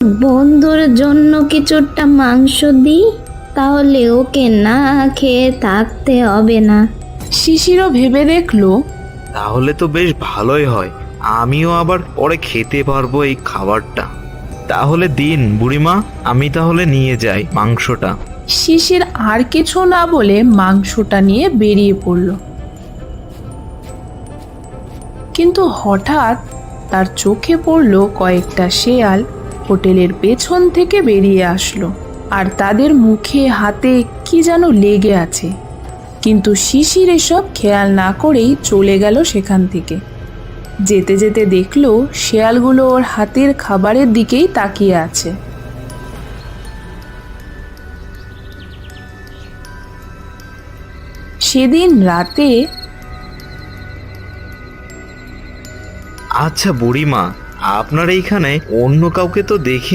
বন্ধুর জন্য কিছুটা মাংস দিই, তাহলে ওকে না খেয়ে থাকতে হবে না। শিশিরও ভেবে দেখলো, তাহলে তো বেশ ভালোই হয়, আমিও আবার পরে খেতে পারবো এই খাবারটা। তাহলে দিন বুড়িমা, আমি তাহলে নিয়ে যাই মাংসটা। শিশির আর কিছু না বলে মাংসটা নিয়ে বেরিয়ে পড়ল। কিন্তু হঠাৎ তার চোখে পড়ল কয়েকটা শেয়াল হোটেলের পেছন থেকে বেরিয়ে আসলো, আর তাদের মুখে হাতে কি যেন লেগে আছে। কিন্তু শিশির এসব খেয়াল না করেই চলে গেল সেখান থেকে। যেতে যেতে দেখলো শেয়ালগুলো ওর হাতের খাবারের দিকেই তাকিয়ে আছে। সেদিন রাতে আচ্ছা বুড়িমা, আপনার এইখানে অন্য কাউকে তো দেখি